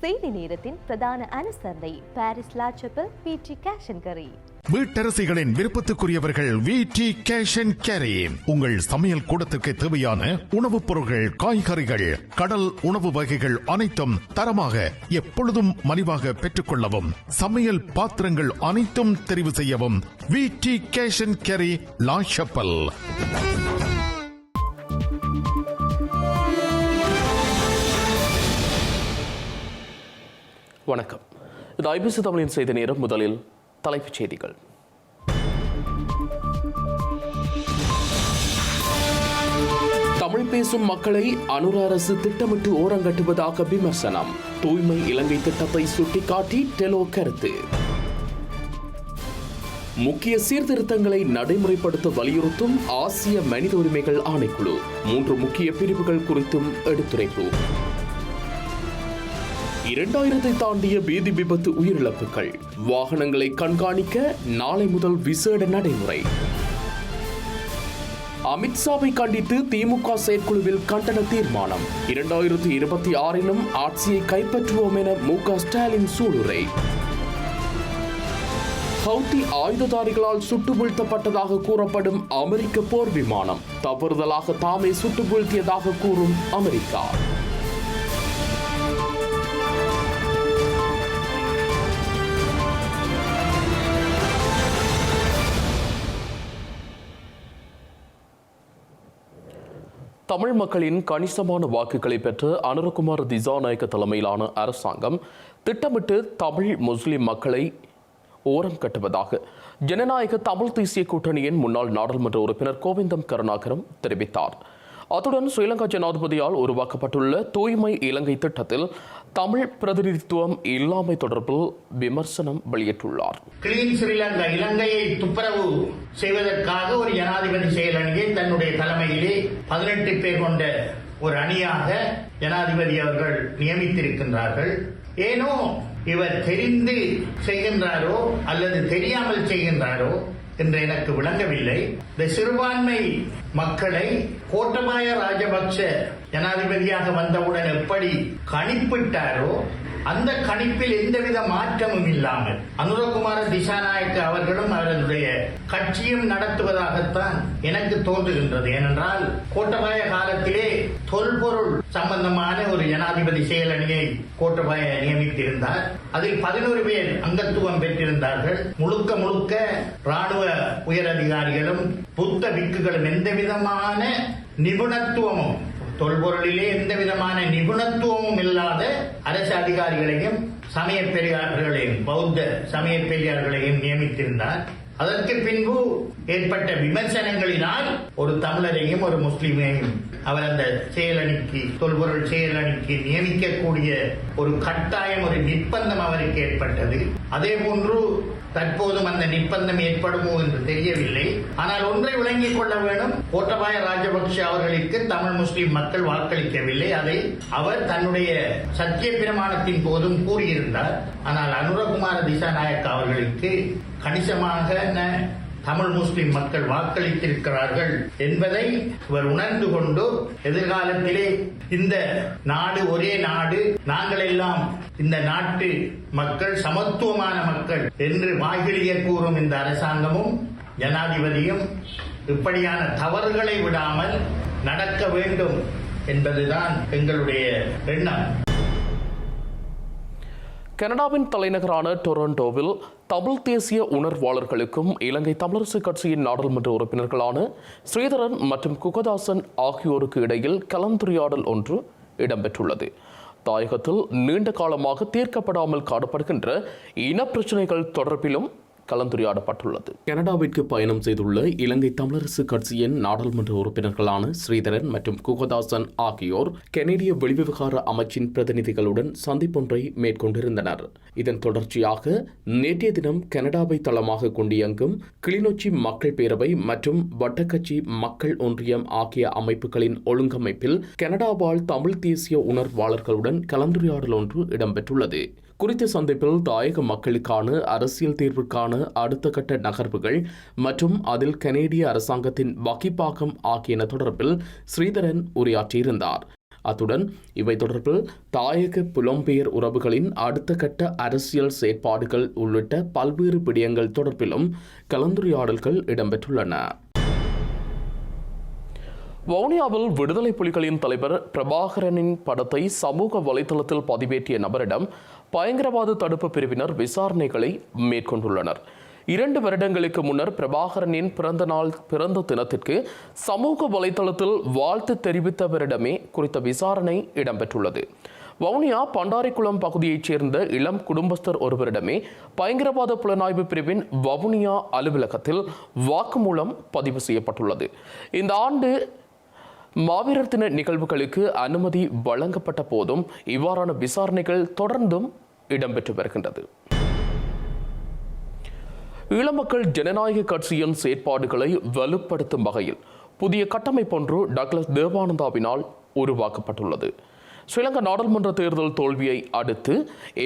செய்தி நேரத்தின் பிரதான அனுசரணை பாரிஸ் லா சப்பல் விடி கேஷ் அண்ட் கரி. வீட்டரசிகளின் விருப்பத்துக்குரியவர்கள் விடி கேஷ் அண்ட் கேரி. உங்கள் சமையல் கூடத்திற்கு தேவையான உணவுப் பொருட்கள், காய்கறிகள், கடல் உணவு வகைகள் அனைத்தும் தரமாக எப்பொழுதும் மலிவாக பெற்றுக்கொள்ளவும், சமையல் பாத்திரங்கள் அனைத்தும் தெரிவு செய்யவும் விடி கேஷ் அண்ட் கேரி, லா சப்பல். வணக்கம். இது ஐபிசி தமிழின் செய்தி நேரம். முதலில் தலைப்புச் செய்திகள். தமிழ் பேசும் மக்களை அனுர அரசு திட்டமிட்டு ஓரங்கட்டுவதாக விமர்சனம். தூய்மை இலங்கை திட்டத்தை சுட்டிக்காட்டி டெலோ கருத்து. முக்கிய சீர்திருத்தங்களை நடைமுறைப்படுத்த வலியுறுத்தும் ஆசிய மனித உரிமைகள் ஆணைக்குழு 3 முக்கிய பிரிவுகள் குறித்தும் எடுத்துரைப்பு. 2000 தாண்டிய வீதி விபத்து உயிரிழப்புகள். வாகனங்களை கண்காணிக்க நாளை முதல் விசேட நடைமுறை. அமித்ஷாவை கண்டித்து திமுக செயற்குழுவில் கண்டன தீர்மானம். 2026 ஆட்சியை கைப்பற்றுவோம் என மு.க. ஸ்டாலின் சூளுரை. ஹவுதி ஆயுததாரிகளால் சுட்டு வீழ்த்தப்பட்டதாக கூறப்படும் அமெரிக்க போர் விமானம் தவறுதலாக தாமே சுட்டு வீழ்த்தியதாக கூறும் அமெரிக்கா. தமிழ் மக்களின் கணிசமான வாக்குகளை பெற்ற அனுரகுமார் திசாநாயக்க தலைமையிலான அரசாங்கம் திட்டமிட்டு தமிழ் முஸ்லிம் மக்களை ஓரம் கட்டுவதாக ஜனநாயக தமிழ் தேசிய கூட்டணியின் முன்னாள் நாடாளுமன்ற உறுப்பினர் கோவிந்தம் கருணாகரம் தெரிவித்தார். அத்துடன் ஸ்ரீலங்கா ஜனாதிபதியால் உருவாக்கப்பட்டுள்ள தூய்மை இலங்கை திட்டத்தில் தமிழ் பிரதிநிதித்துவம் இல்லாமை தொடர்பில் விமர்சனம் வெளியிட்டுள்ளார். கிளீன் ஸ்ரீலங்கா, இலங்கையை துப்புரவு செய்வதற்காக ஒரு ஜனாதிபதி செயலணியை தன்னுடைய தலைமையிலே 18 பேர் கொண்ட ஒரு அணியாக ஜனாதிபதி அவர்கள் நியமித்திருக்கின்றார்கள். ஏனோ இவர் தெரிந்து செய்கின்றாரோ அல்லது தெரியாமல் செய்கின்றாரோ என்று எனக்கு விளங்கவில்லை. இந்த சிறுபான்மை மக்களை கோட்டபாய ராஜபக்ஷ ஜனாதிபதியாக வந்தவுடன் எப்படி கணிப்பிட்டாரோ அந்த கணிப்பில் எந்தவித மாற்றமும் இல்லாமல் அனுரகுமார திசாநாயக்க அவர்களும் அவர்களுடைய கட்சியும் நடத்துவதாகத்தான் எனக்கு தோன்றுகின்றது. ஏனென்றால் கோட்டபாய காலத்திலே தொல்பொருள் சம்பந்தமான ஒரு ஜனாதிபதி செயலணியை கோட்டபாய நியமித்திருந்தார். அதில் 11 பேர் அங்கத்துவம் பெற்றிருந்தார்கள். முழுக்க ராணுவ உயரதிகாரிகளும் புத்த பிக்குகளும் எந்த விதமான நிபுணத்துவமும், தொல்பொருளிலே எந்த விதமான நிபுணத்துவமும் இல்லாத அரசு அதிகாரிகளையும் சமய பெரியார்களையும் பௌத்த சமய பெரியார்களையும் நியமித்திருந்தார். அதற்கு பின்பு ஏற்பட்ட விமர்சனங்களினால் ஒரு தமிழரையும் ஒரு முஸ்லிமையும் அவர் அந்த செயலணிக்கு, தொல்பொருள் செயலணிக்கு நியமிக்கக்கூடிய ஒரு கட்டாயம், ஒரு நிர்பந்தம் அவருக்கு ஏற்பட்டது. அதே போன்று தற்போதும் அந்த நிர்பந்தம் ஏற்படுமோ என்று தெரியவில்லை. ஆனால் ஒன்றை விளங்கிக் கொள்ள வேண்டும், கோட்டபாய ராஜபக்ஷ அவர்களுக்கு தமிழ் முஸ்லிம் மக்கள் வாக்களிக்கவில்லை. அதை அவர் தன்னுடைய சத்திய பிரமாணத்தின் போதும் கூறியிருந்தார். ஆனால் அனுரகுமார திசாநாயக்க அவர்களுக்கு கணிசமாக தமிழ் முஸ்லிம் மக்கள் வாக்களித்திருக்கிறார்கள் என்பதை இவர் உணர்ந்து கொண்டு எதிர்காலத்திலே இந்த நாடு ஒரே நாடு, நாங்கள் எல்லாம் இந்த நாட்டு மக்கள் சமத்துவமான மக்கள் என்று வாய்கிழிய கூறும் இந்த அரசாங்கமும் ஜனாதிபதியும் இப்படியான தவறுகளை விடாமல் நடக்க வேண்டும் என்பதுதான் எங்களுடைய எண்ணம். கனடாவின் தலைநகரான டொரண்டோவில் தமிழ் தேசிய உணர்வாளர்களுக்கும் இலங்கை தமிழரசு கட்சியின் நாடாளுமன்ற உறுப்பினர்களான ஸ்ரீதரன் மற்றும் குகதாசன் ஆகியோருக்கு இடையில் கலந்துரையாடல் ஒன்று இடம்பெற்றுள்ளது. தாயகத்தில் நீண்ட காலமாக தீர்க்கப்படாமல் காணப்படுகின்ற இனப்பிரச்சினைகள் தொடர்பிலும் கலந்துரையாடப்பட்டுள்ளது. கனடாவிற்கு பயணம் செய்துள்ள இலங்கை தமிழரசு கட்சியின் நாடாளுமன்ற உறுப்பினர்களான ஸ்ரீதரன் மற்றும் குகதாசன் ஆகியோர் கனேடிய வெளிவிவகார அமைச்சின் பிரதிநிதிகளுடன் சந்திப்பொன்றை மேற்கொண்டிருந்தனர். இதன் தொடர்ச்சியாக நேற்றைய தினம் கனடாவை தளமாக கொண்டியங்கும் கிளிநொச்சி மக்கள் பேரவை மற்றும் வட்டக்கட்சி மக்கள் ஒன்றியம் ஆகிய அமைப்புகளின் ஒழுங்கமைப்பில் கனடாவால் தமிழ் தேசிய உணர்வாளர்களுடன் கலந்துரையாடல் ஒன்று இடம்பெற்றுள்ளது. குறித்த சந்திப்பில் தாயக மக்களுக்கான அரசியல் தீர்வுக்கான அடுத்த கட்ட நகர்வுகள் மற்றும் அதில் கனேடிய அரசாங்கத்தின் வகிப்பாகம் ஆகியன தொடர்பில் ஸ்ரீதரன் உரையாற்றியிருந்தார். அத்துடன் இவை தொடர்பில் தாயக புலம்பெயர் உறவுகளின் அடுத்த கட்ட அரசியல் செயற்பாடுகள் உள்ளிட்ட பல்வேறு விடயங்கள் தொடர்பிலும் கலந்துரையாடல்கள் இடம்பெற்றுள்ளன. வவுனியாவில் விடுதலை புலிகளின் தலைவர் பிரபாகரனின் படத்தை சமூக வலைதளத்தில் பதிவேற்றிய நபரிடம் பயங்கரவாத தடுப்பு பிரிவினர் விசாரணைகளை மேற்கொண்டுள்ளனர். 2 வருடங்களுக்கு முன்னர் பிரபாகரனின் பிறந்த தினத்திற்கு சமூக வலைதளத்தில் வாழ்த்து தெரிவித்தவரிடமே குறித்த விசாரணை இடம்பெற்றுள்ளது. வவுனியா பண்டாரிக்குளம் பகுதியைச் சேர்ந்த இளம் குடும்பஸ்தர் ஒருவரிடமே பயங்கரவாத புலனாய்வு பிரிவின் வவுனியா அலுவலகத்தில் வாக்குமூலம் பதிவு செய்யப்பட்டுள்ளது. இந்த ஆண்டு மாவீரர் தின நிகழ்வுகளுக்கு அனுமதி வழங்கப்பட்ட போதும் இவ்வாறான விசாரணைகள் தொடர்ந்தும் இடம்பெற்று வருகின்றது. ஈழமக்கள் ஜனநாயக கட்சியின் செயற்பாடுகளை வலுப்படுத்தும் வகையில் புதிய கட்டமைப்பொன்று டக்ளஸ் தேவானந்தாவினால் உருவாக்கப்பட்டுள்ளது. ஸ்ரீலங்கா நாடாளுமன்ற தேர்தல் தோல்வியை அடுத்து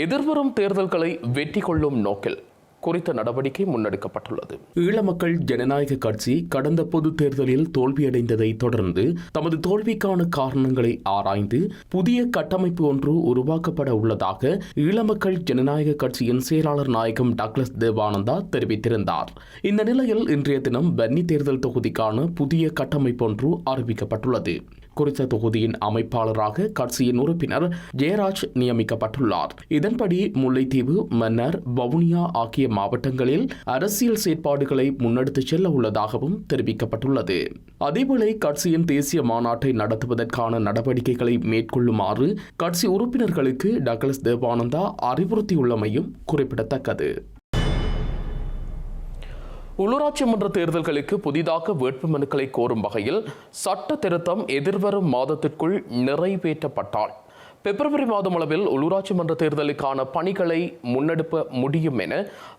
எதிர்வரும் தேர்தல்களை வெற்றி கொள்ளும் நோக்கில் குறித்த நடவடிக்கை முன்னெடுக்கப்பட்டுள்ளது. ஈழமக்கள் ஜனநாயக கட்சி கடந்த பொது தேர்தலில் தோல்வியடைந்ததை தொடர்ந்து தமது தோல்விக்கான காரணங்களை ஆராய்ந்து புதிய கட்டமைப்பு ஒன்று உருவாக்கப்பட உள்ளதாக ஈழமக்கள் ஜனநாயக கட்சியின் செயலாளர் நாயகம் டக்ளஸ் தேவானந்தா தெரிவித்திருந்தார். இந்த நிலையில் இன்றைய தினம் வன்னி தேர்தல் தொகுதிக்கான புதிய கட்டமைப்பு ஒன்று அறிவிக்கப்பட்டுள்ளது. குறித்த தொகுதியின் அமைப்பாளராக கட்சியின் உறுப்பினர் ஜெயராஜ் நியமிக்கப்பட்டுள்ளார். இதன்படி முல்லைத்தீவு, மன்னார், வவுனியா ஆகிய மாவட்டங்களில் அரசியல் செயற்பாடுகளை முன்னெடுத்துச் செல்ல உள்ளதாகவும் தெரிவிக்கப்பட்டுள்ளது. அதேவேளை கட்சியின் தேசிய மாநாட்டை நடத்துவதற்கான நடவடிக்கைகளை மேற்கொள்ளுமாறு கட்சி உறுப்பினர்களுக்கு டக்ளஸ் தேவானந்தா அறிவுறுத்தியுள்ளமையும் குறிப்பிடத்தக்கது. உள்ளூராட்சி மன்ற தேர்தல்களுக்கு புதிதாக வேட்புமனுக்களை கோரும் வகையில் சட்ட திருத்தம் எதிர்வரும் மாதத்திற்குள் நிறைவேற்றப்பட்டால் பிப்ரவரி மாதம் அளவில் உள்ளூராட்சி மன்ற தேர்தலுக்கான பணிகளை முன்னெடுக்க முடியும் என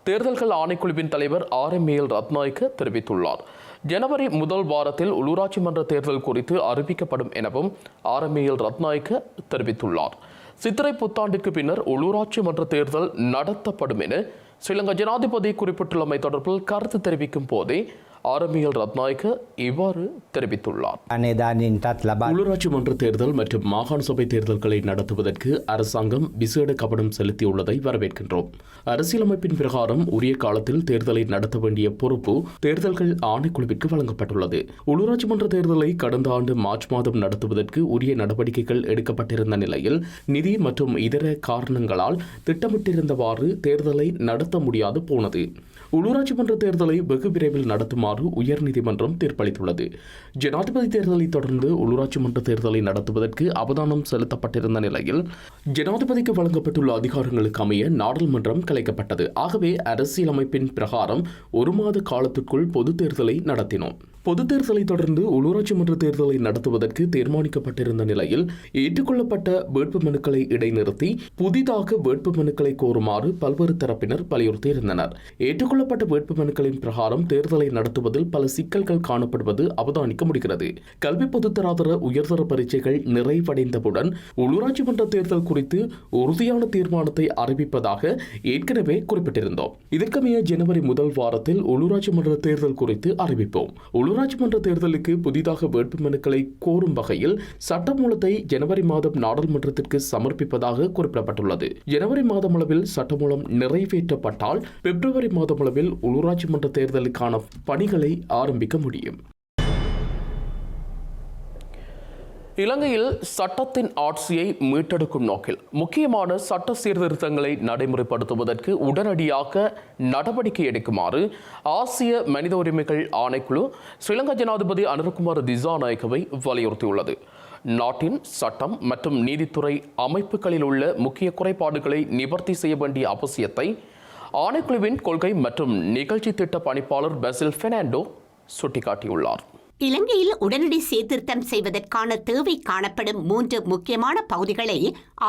தேர்தல்கள் ஆணைக்குழுவின் தலைவர் RMAL ரத்நாயக்க தெரிவித்துள்ளார். ஜனவரி முதல் வாரத்தில் உள்ளூராட்சி மன்ற தேர்தல் குறித்து அறிவிக்கப்படும் எனவும் RMAL ரத்நாயக்க தெரிவித்துள்ளார். சித்திரை புத்தாண்டிற்கு பின்னர் உள்ளூராட்சி மன்ற தேர்தல் நடத்தப்படும் என ஸ்ரீலங்கா ஜனாதிபதி குறிப்பிட்டுள்ளமை தொடர்பில் கருத்து தெரிவிக்கும் போதே RMAL ரத்நாயக்க இவ்வாறு தெரிவித்துள்ளார். உள்ளூராட்சி மன்ற தேர்தல் மற்றும் மாகாண சபை தேர்தல்களை நடத்துவதற்கு அரசாங்கம் விசேட கவனம் செலுத்தியுள்ளதை வரவேற்கின்றோம். அரசியலமைப்பின் பிரகாரம் உரிய காலத்தில் தேர்தலை நடத்த வேண்டிய பொறுப்பு தேர்தல்கள் ஆணைக்குழுவிற்கு வழங்கப்பட்டுள்ளது. உள்ளூராட்சி மன்ற தேர்தலை கடந்த ஆண்டு மார்ச் மாதம் நடத்துவதற்கு உரிய நடவடிக்கைகள் எடுக்கப்பட்டிருந்த நிலையில் நிதி மற்றும் இதர காரணங்களால் திட்டமிட்டிருந்தவாறு தேர்தலை நடத்த முடியாது போனது. உள்ளூராட்சி மன்ற தேர்தலை வெகு விரைவில் நடத்துமாறு உயர்நீதிமன்றம் தீர்ப்பளித்துள்ளது. ஜனாதிபதி தேர்தலை தொடர்ந்து உள்ளூராட்சி மன்ற தேர்தலை நடத்துவதற்கு அவதானம் செலுத்தப்பட்டிருந்த நிலையில் ஜனாதிபதிக்கு வழங்கப்பட்டுள்ள அதிகாரங்களுக்கு அமைய நாடாளுமன்றம் கலைக்கப்பட்டது. ஆகவே அரசியலமைப்பின் பிரகாரம் 1 மாத காலத்திற்குள் பொது தேர்தலை நடத்தினோம். பொது தேர்தலை தொடர்ந்து உள்ளூராட்சி மன்ற தேர்தலை நடத்துவதற்கு தீர்மானிக்கப்பட்டிருந்த நிலையில் ஏற்றுக்கொள்ளப்பட்ட வேட்புமனுக்களை இடைநிறுத்தி புதிதாக வேட்புமனுக்களை கோருமாறு பல்வேறு தரப்பினர் வலியுறுத்தியிருந்தனர். ஏற்றுக்கொள்ளப்பட்ட வேட்புமனுக்களின் பிரகாரம் தேர்தலை நடத்துவதில் பல சிக்கல்கள் காணப்படுவது அவதானிக்க முடிகிறது. கல்வி பொதுத்தராதர உயர்தர பரீட்சைகள் நிறைவடைந்தவுடன் உள்ளூராட்சி மன்ற தேர்தல் குறித்து உறுதியான தீர்மானத்தை அறிவிப்பதாக ஏற்கனவே குறிப்பிட்டிருந்தோம். இதற்கமைய ஜனவரி முதல் வாரத்தில் உள்ளூராட்சி மன்ற தேர்தல் குறித்து அறிவிப்போம். உள்ளூராட்சி மன்ற தேர்தலுக்கு புதிதாக வேட்புமனுக்களை கோரும் வகையில் சட்டமூலத்தை ஜனவரி மாதம் நாடாளுமன்றத்திற்கு சமர்ப்பிப்பதாக குறிப்பிடப்பட்டுள்ளது. ஜனவரி மாதம் அளவில் சட்டமூலம் நிறைவேற்றப்பட்டால் பிப்ரவரி மாதம் அளவில் உள்ளூராட்சி மன்ற தேர்தலுக்கான பணிகளை ஆரம்பிக்க முடியும். இலங்கையில் சட்டத்தின் ஆட்சியை மீட்டெடுக்கும் நோக்கில் முக்கியமான சட்ட சீர்திருத்தங்களை நடைமுறைப்படுத்துவதற்கு உடனடியாக நடவடிக்கை எடுக்குமாறு ஆசிய மனித உரிமைகள் ஆணைக்குழு ஸ்ரீலங்கா ஜனாதிபதி அனுரகுமார திசாநாயக்கவை வலியுறுத்தியுள்ளது. நாட்டின் சட்டம் மற்றும் நீதித்துறை அமைப்புகளில் உள்ள முக்கிய குறைபாடுகளை நிவர்த்தி செய்ய வேண்டிய அவசியத்தை ஆணைக்குழுவின் கொள்கை மற்றும் நிகழ்ச்சி திட்ட பணிப்பாளர் பெசில் பெர்னாண்டோ சுட்டிக்காட்டியுள்ளார். இலங்கையில் உடனடி சீர்திருத்தம் செய்வதற்கான தேவை காணப்படும் 3 முக்கியமான பகுதிகளை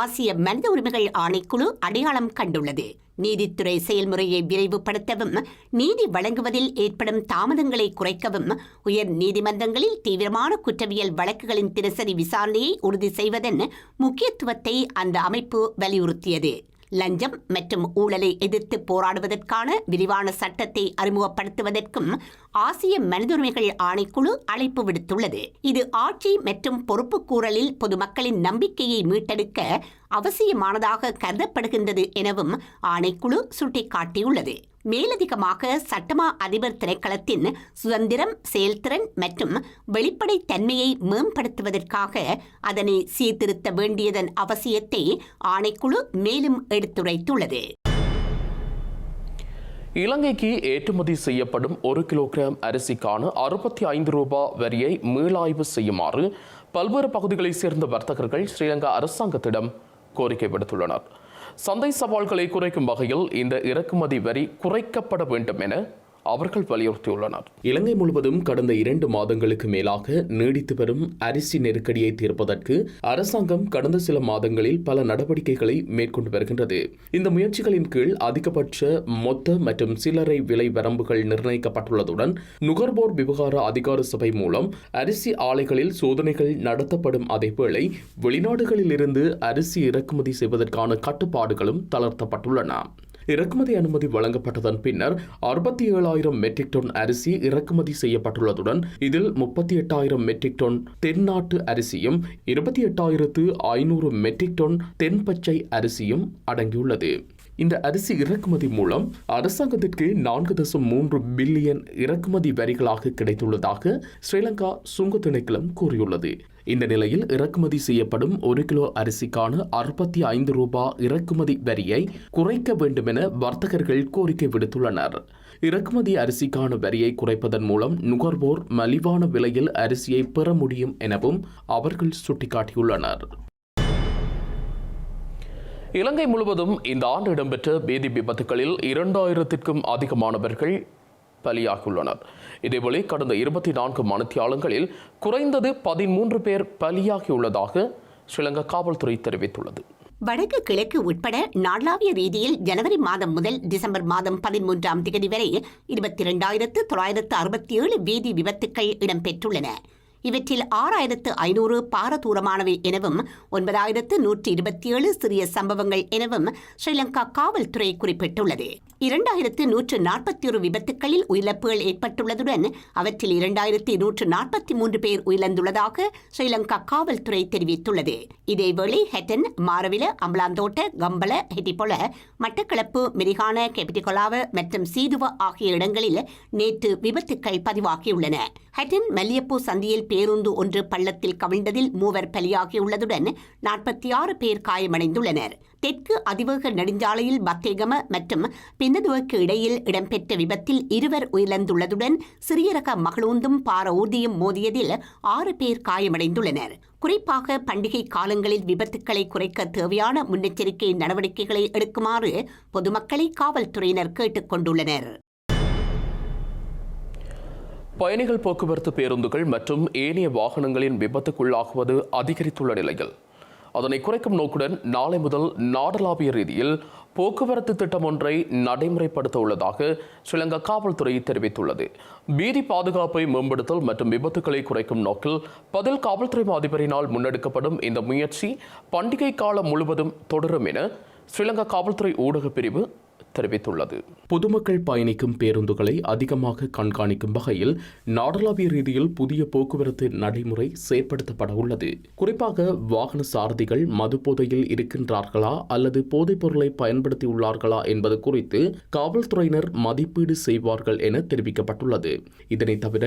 ஆசிய மனித உரிமைகள் ஆணைக்குழு அடையாளம் கண்டுள்ளது. நீதித்துறை செயல்முறையை விரைவுபடுத்தவும், நீதி வழங்குவதில் ஏற்படும் தாமதங்களை குறைக்கவும், உயர் நீதிமன்றங்களில் தீவிரமான குற்றவியல் வழக்குகளின் தினசரி விசாரணையை உறுதி செய்வதன் முக்கியத்துவத்தை அந்த அமைப்பு வலியுறுத்தியது. லஞ்சம் மற்றும் ஊழலை எதிர்த்து போராடுவதற்கான விரிவான சட்டத்தை அறிமுகப்படுத்துவதற்கும் ஆசிய மனித உரிமைகள் ஆணைக்குழு அழைப்பு விடுத்துள்ளது. இது ஆட்சி மற்றும் பொறுப்புக்கூறலில் பொதுமக்களின் நம்பிக்கையை மீட்டெடுக்க அவசியமானதாக கருதப்படுகின்றது எனவும் ஆணைக்குழு சுட்டிக்காட்டியுள்ளது. மேலதிகமாக சட்டமா அதிபர் திணைக்களத்தின் சுதந்திரம், செயல்திறன் மற்றும் வெளிப்படைத் தன்மையை மேம்படுத்துவதற்காக அதனை சீர்திருத்த வேண்டியதன் அவசியத்தை ஆணைக்குழு மேலும் எடுத்துரைத்துள்ளது. இலங்கைக்கு ஏற்றுமதி செய்யப்படும் 1 கிலோகிராம் அரிசிக்கான 65 ரூபாய் வரியை மீளாய்வு செய்யுமாறு பல்வேறு பகுதிகளைச் சேர்ந்த வர்த்தகர்கள் ஸ்ரீலங்கா அரசாங்கத்திடம் கோரிக்கை விடுத்துள்ளனர். சந்தை சவால்களை குறைக்கும் வகையில் இந்த இறக்குமதி வரி குறைக்கப்பட வேண்டும் என அவர்கள் வலியுறுத்தியுள்ளனர். இலங்கை முழுவதும் கடந்த 2 மாதங்களுக்கு மேலாக நீடித்து வரும் அரிசி நெருக்கடியை தீர்ப்பதற்கு அரசாங்கம் கடந்த சில மாதங்களில் பல நடவடிக்கைகளை மேற்கொண்டு வருகின்றது. இந்த முயற்சிகளின் கீழ் அதிகபட்ச மொத்த மற்றும் சில்லறை விலை வரம்புகள் நிர்ணயிக்கப்பட்டுள்ளதுடன் நுகர்வோர் விவகார அதிகார சபை மூலம் அரிசி ஆலைகளில் சோதனைகள் நடத்தப்படும். அதேவேளை வெளிநாடுகளில் இருந்து அரிசி இறக்குமதி செய்வதற்கான கட்டுப்பாடுகளும் தளர்த்தப்பட்டுள்ளன. இறக்குமதி அனுமதி வழங்கப்பட்டதன் பின்னர் 67,000 மெட்ரிக் டன் அரிசி இறக்குமதி செய்யப்பட்டுள்ளதுடன் இதில் 38,000 மெட்ரிக் டன் தென்னாட்டு அரிசியும் 28,500 மெட்ரிக் டன் தென்பச்சை அரிசியும் அடங்கியுள்ளது. இந்த அரிசி இறக்குமதி மூலம் அரசாங்கத்திற்கு 4.3 பில்லியன் இறக்குமதி வரிகளாக கிடைத்துள்ளதாக ஸ்ரீலங்கா சுங்க திணைக்களம் கூறியுள்ளது. இந்த நிலையில் இறக்குமதி செய்யப்படும் 1 கிலோ அரிசிக்கான 65 ரூபாய் இறக்குமதி வரியை குறைக்க வேண்டும் என வர்த்தகர்கள் கோரிக்கை விடுத்துள்ளனர். இறக்குமதி அரிசிக்கான வரியை குறைப்பதன் மூலம் நுகர்வோர் மலிவான விலையில் அரிசியை பெற முடியும் எனவும் அவர்கள் சுட்டிக்காட்டியுள்ளனர். இலங்கை முழுவதும் இந்த ஆண்டு இடம்பெற்ற வீதி விபத்துகளில் 2000க்கும் அதிகமானவர்கள் பலியாகியுள்ளனர். இதேவேளை கடந்த 24 மணித்தியாலங்களில் குறைந்தது 13 பேர் பலியாகியுள்ளதாக ஸ்ரீலங்கா காவல்துறை தெரிவித்துள்ளது. வடக்கு கிழக்கு உட்பட நாடளாவிய ரீதியில் ஜனவரி மாதம் முதல் டிசம்பர் மாதம் 13ஆம் தேதி வரை 22,967 வீதி விபத்துக்கள் இடம்பெற்றுள்ளன. இவற்றில் 6,500 பாரதூரமானவை எனவும் 9,127 சிறிய சம்பவங்கள் எனவும் ஸ்ரீலங்கா காவல்துறை குறிப்பிட்டுள்ளது. 2,141 விபத்துக்களில் உயிரிழப்புகள் ஏற்பட்டுள்ளதுடன் அவற்றில் 2,143 பேர் உயிரிழந்துள்ளதாக ஸ்ரீலங்கா காவல்துறை தெரிவித்துள்ளது. இதேவேளை ஹெட்டன், மாரவில, அம்பலாந்தோட்ட, கம்பள, ஹெட்டிபொல, மட்டக்களப்பு, மெரிகான, கெபிட்டிகொலாவ மற்றும் சீதுவ ஆகிய இடங்களில் நேற்று விபத்துக்கள் பதிவாகியுள்ளன. ஹெட்டன் மல்லியப்பூ சந்தியில் பேருந்து ஒன்று பள்ளத்தில் கவிழ்ந்ததில் 3 பலியாகியுள்ளதுடன் 46 பேர் காயமடைந்துள்ளனர். தெற்கு அதிவேக நெடுஞ்சாலையில் பத்தேகம மற்றும் பின்னதுவுக்கு இடையில் இடம்பெற்ற விபத்தில் 2 உயிரிழந்துள்ளதுடன் சிறிய ரக மகளூந்தும் பார ஊர்தியும் மோதியதில் 6 பேர் காயமடைந்துள்ளனர். குறிப்பாக பண்டிகை காலங்களில் விபத்துக்களை குறைக்க தேவையான முன்னெச்சரிக்கை நடவடிக்கைகளை எடுக்குமாறு பொதுமக்களை காவல்துறையினர் கேட்டுக் கொண்டுள்ளனர். பயணிகள் போக்குவரத்து பேருந்துகள் மற்றும் ஏனைய வாகனங்களின் விபத்துக்குள்ளாகுவது அதிகரித்துள்ள நிலையில் அதனை குறைக்கும் நோக்குடன் நாளை முதல் நாடளாவிய ரீதியில் போக்குவரத்து திட்டம் ஒன்றை நடைமுறைப்படுத்த உள்ளதாக ஸ்ரீலங்கா காவல்துறை தெரிவித்துள்ளது. வீதி பாதுகாப்பை மேம்படுத்தல் மற்றும் விபத்துக்களை குறைக்கும் நோக்கில் பதில் காவல்துறை அதிபரினால் முன்னெடுக்கப்படும் இந்த முயற்சி பண்டிகை காலம் முழுவதும் தொடரும் என ஸ்ரீலங்கா காவல்துறை ஊடகப் பிரிவு தெரிவித்துள்ளது. பொதுமக்கள் பயணிக்கும் பேருந்துகளை அதிகமாக கண்காணிக்கும் வகையில் நாடளாவிய ரீதியில் புதிய போக்குவரத்து நடைமுறை செயற்படுத்தப்பட உள்ளது. குறிப்பாக வாகன சாரதிகள் மது போதையில் இருக்கின்றார்களா அல்லது போதைப் பொருளை பயன்படுத்தியுள்ளார்களா என்பது குறித்து காவல்துறையினர் மதிப்பீடு செய்வார்கள் என தெரிவிக்கப்பட்டுள்ளது. இதனை தவிர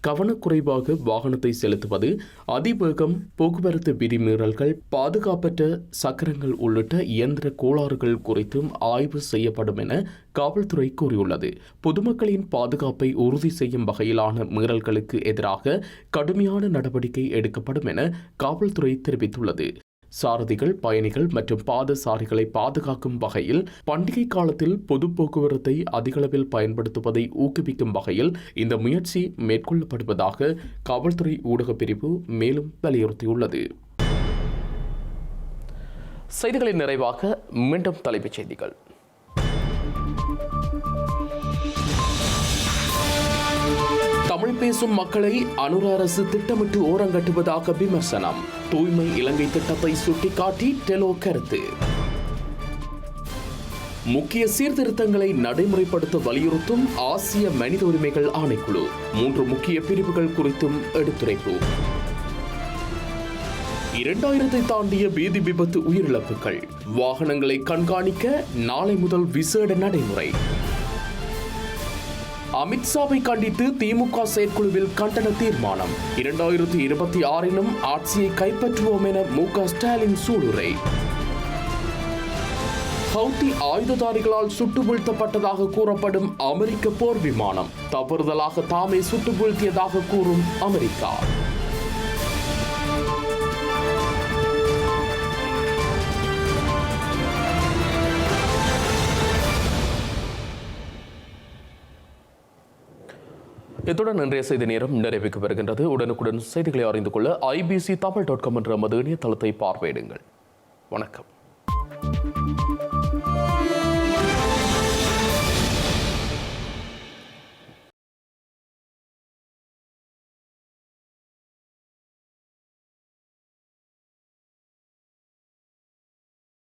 கவனக்குறைவாக வாகனத்தை செலுத்துவது, அதிவேகம், போக்குவரத்து விதிமீறல்கள், பாதுகாப்பற்ற சக்கரங்கள் உள்ளிட்ட இயந்திர கோளாறுகள் குறித்தும் ஆய்வு செய்யப்படும் என காவல்துறை கூறியுள்ளது. பொதுமக்களின் பாதுகாப்பை உறுதி செய்யும் வகையிலான மீறல்களுக்கு எதிராக கடுமையான நடவடிக்கை எடுக்கப்படும் என காவல்துறை தெரிவித்துள்ளது. சாரதிகள், பயணிகள் மற்றும் பாதசாரிகளை பாதுகாக்கும் வகையில் பண்டிகை காலத்தில் பொது போக்குவரத்தை அதிகளவில் பயன்படுத்துவதை ஊக்குவிக்கும் வகையில் இந்த முயற்சி மேற்கொள்ளப்படுவதாக காவல்துறை ஊடகப் பிரிவு மேலும் வலியுறுத்தியுள்ளது. செய்திகளின் நிறைவாக மீண்டும் தலைப்புச் செய்திகள். தமிழ் பேசும் மக்களை அனுர அரசு திட்டமிட்டு ஓரங்கட்டுவதாக விமர்சனம். தூய்மை இலங்கை திட்டத்தை சுட்டிக்காட்டி டெலோ கருத்து. முக்கிய சீர்திருத்தங்களை நடைமுறைப்படுத்த வலியுறுத்தும் ஆசிய மனித உரிமைகள் ஆணைக்குழு 3 முக்கிய பிரிவுகள் குறித்தும் எடுத்துரைப்பு. 2000 தாண்டிய வீதி விபத்து உயிரிழப்புகள், வாகனங்களை கண்காணிக்க நாளை முதல் விசேட நடைமுறை. அமித்ஷாவை கண்டித்து திமுக செயற்குழுவில் கண்டன தீர்மானம். 2026 ஆட்சியை கைப்பற்றுவோம் என மு.க. ஸ்டாலின் சூளுரை. ஹவுத்தி ஆயுததாரிகளால் சுட்டு வீழ்த்தப்பட்டதாக கூறப்படும் அமெரிக்க போர் விமானம் தவறுதலாக தாமே சுட்டு வீழ்த்தியதாக கூறும் அமெரிக்கா. இத்துடன் இன்றைய செய்தி நேரம் நிறைவுக்கு வருகின்றது. உடனுக்குடன் செய்திகளை அறிந்து கொள்ள IBC Tamil.com என்ற நமது இணையதளத்தை பார்வையிடுங்கள். வணக்கம்.